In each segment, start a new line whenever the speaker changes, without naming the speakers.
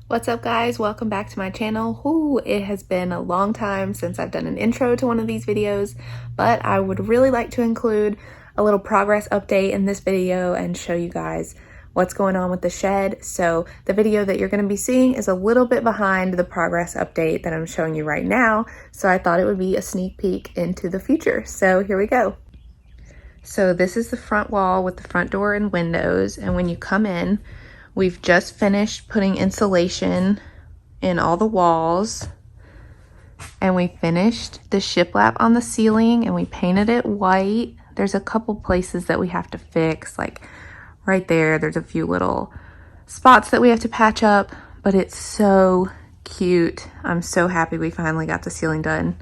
What's up guys, welcome back to my channel. Ooh, it has been a long time since I've done an intro to one of these videos, but I would really like to include a little progress update in this video and show you guys what's going on with the shed. So the video that you're going to be seeing is a little bit behind the progress update that I'm showing you right now, so I thought it would be a sneak peek into the future. So here we go. So this is the front wall with the front door and windows, and when you come in, we've just finished putting insulation in all the walls, and we finished the shiplap on the ceiling and we painted it white. There's a couple places that we have to fix, like right there's a few little spots that we have to patch up, but it's so cute. I'm so happy we finally got the ceiling done.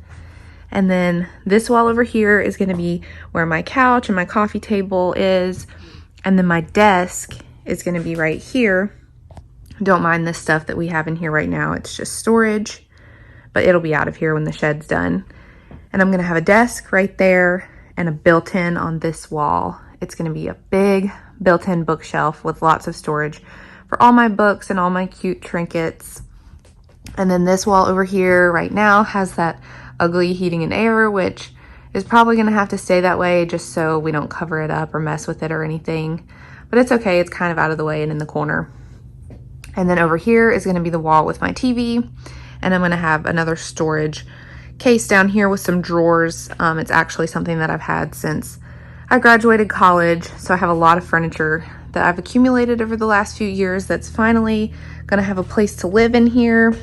And then this wall over here is going to be where my couch and my coffee table is, and then my desk is going to be right here. Don't mind this stuff that we have in here right now, it's just storage, but it'll be out of here when the shed's done. And I'm going to have a desk right there and a built-in on this wall. It's going to be a big built-in bookshelf with lots of storage for all my books and all my cute trinkets. And then this wall over here right now has that ugly heating and air, which is probably going to have to stay that way just so we don't cover it up or mess with it or anything. But it's okay, it's kind of out of the way and in the corner. And then over here is going to be the wall with my TV, and I'm going to have another storage case down here with some drawers. It's actually something that I've had since I graduated college, so I have a lot of furniture that I've accumulated over the last few years that's finally going to have a place to live in here.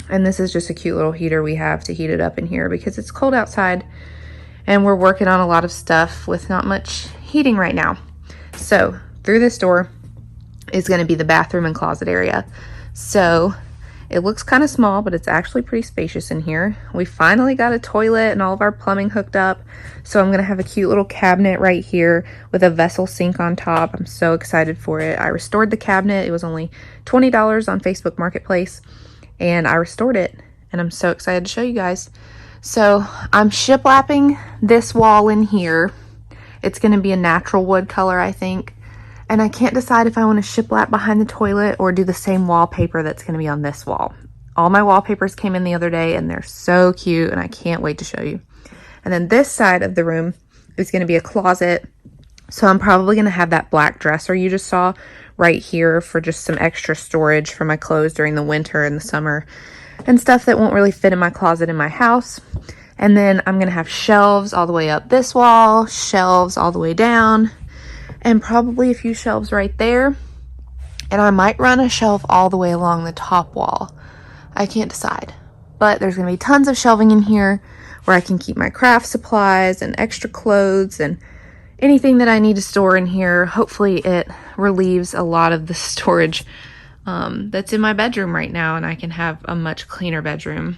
And this is just a cute little heater we have to heat it up in here because it's cold outside and we're working on a lot of stuff with not much heating right now. So through this door is going to be the bathroom and closet area. So it looks kind of small, but it's actually pretty spacious in here. We finally got a toilet and all of our plumbing hooked up. So I'm going to have a cute little cabinet right here with a vessel sink on top. I'm so excited for it. I restored the cabinet. It was only $20 on Facebook Marketplace, and I restored it, and I'm so excited to show you guys. So I'm shiplapping this wall in here. It's going to be a natural wood color, I think. And I can't decide if I want to shiplap behind the toilet or do the same wallpaper that's going to be on this wall. All my wallpapers came in the other day and they're so cute and I can't wait to show you. And then this side of the room is going to be a closet. So I'm probably going to have that black dresser you just saw right here for just some extra storage for my clothes during the winter and the summer and stuff that won't really fit in my closet in my house. And then I'm going to have shelves all the way up this wall, shelves all the way down, and probably a few shelves right there. And I might run a shelf all the way along the top wall. I can't decide. But there's going to be tons of shelving in here where I can keep my craft supplies and extra clothes and anything that I need to store in here. Hopefully it relieves a lot of the storage that's in my bedroom right now, and I can have a much cleaner bedroom.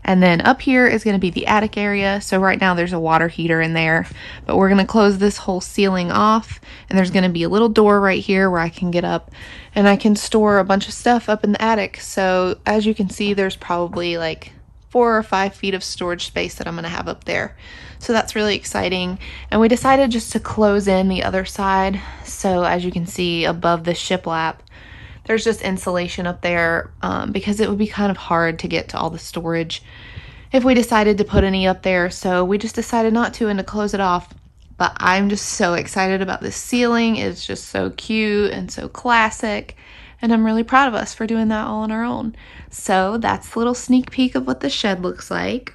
And then up here is going to be the attic area. So right now there's a water heater in there, but we're going to close this whole ceiling off, and there's going to be a little door right here where I can get up and I can store a bunch of stuff up in the attic. So as you can see, there's probably like 4 or 5 feet of storage space that I'm going to have up there. So that's really exciting. And we decided just to close in the other side. So as you can see above the shiplap, there's just insulation up there because it would be kind of hard to get to all the storage if we decided to put any up there. So we just decided not to and to close it off. But I'm just so excited about this ceiling. It's just so cute and so classic. And I'm really proud of us for doing that all on our own. So that's a little sneak peek of what the shed looks like.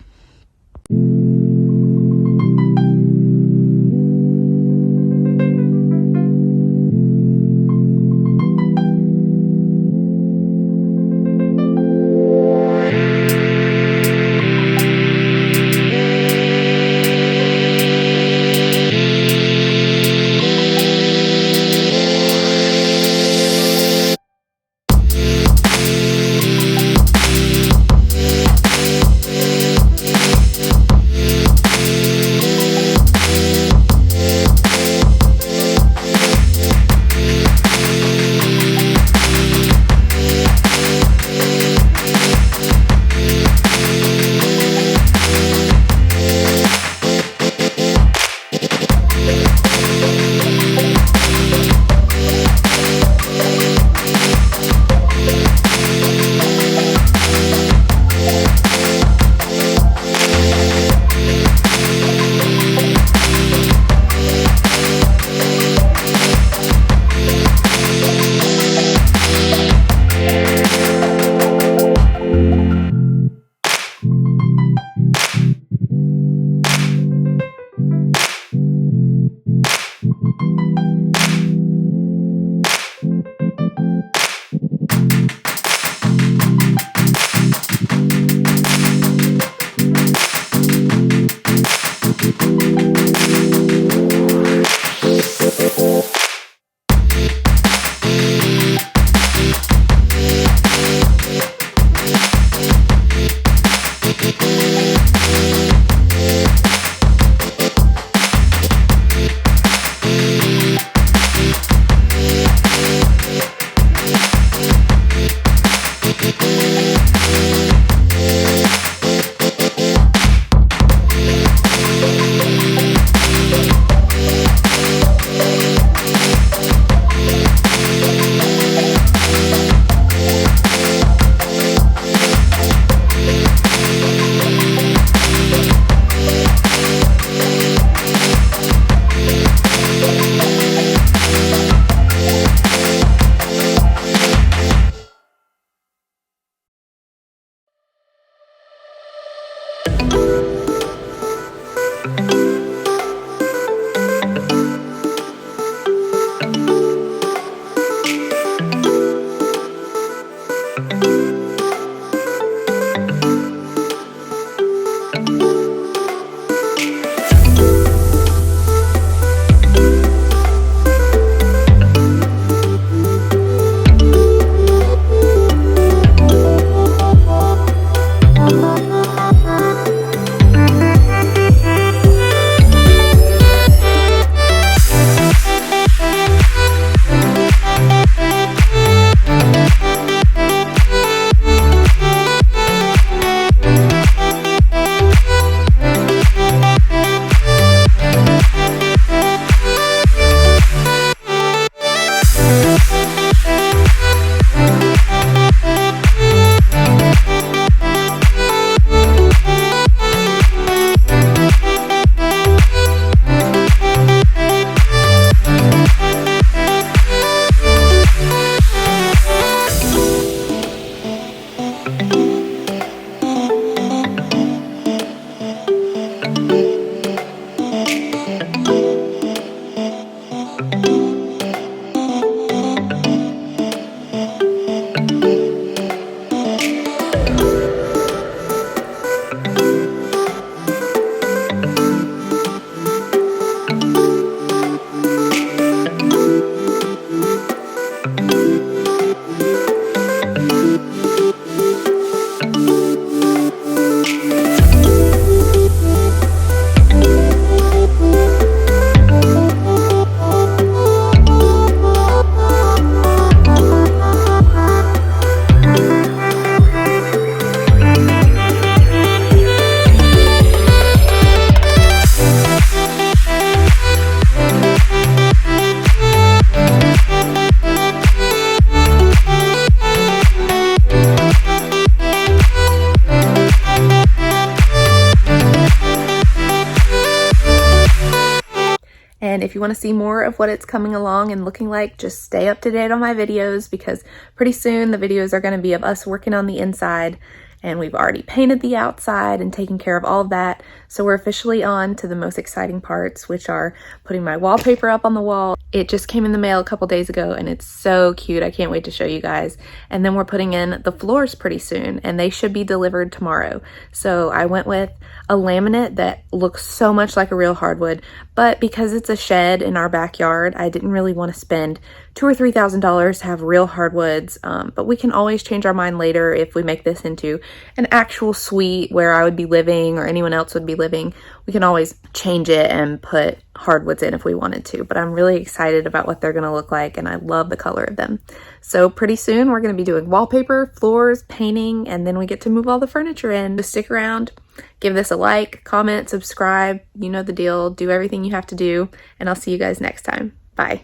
if you want to see more of what it's coming along and looking like, just stay up to date on my videos, because pretty soon the videos are going to be of us working on the inside, and we've already painted the outside and taken care of all of that. So we're officially on to the most exciting parts, which are putting my wallpaper up on the wall. It just came in the mail a couple days ago and it's so cute. I can't wait to show you guys. And then we're putting in the floors pretty soon, and they should be delivered tomorrow. So I went with a laminate that looks so much like a real hardwood, but because it's a shed in our backyard, I didn't really want to spend $2,000 or $3,000 to have real hardwoods, but we can always change our mind later if we make this into an actual suite where I would be living or anyone else would be living. We can always change it and put hardwoods in if we wanted to, but I'm really excited about what they're going to look like, and I love the color of them. So pretty soon we're going to be doing wallpaper, floors, painting, and then we get to move all the furniture in. Just stick around, give this a like, comment, subscribe, you know the deal, do everything you have to do, and I'll see you guys next time. Bye.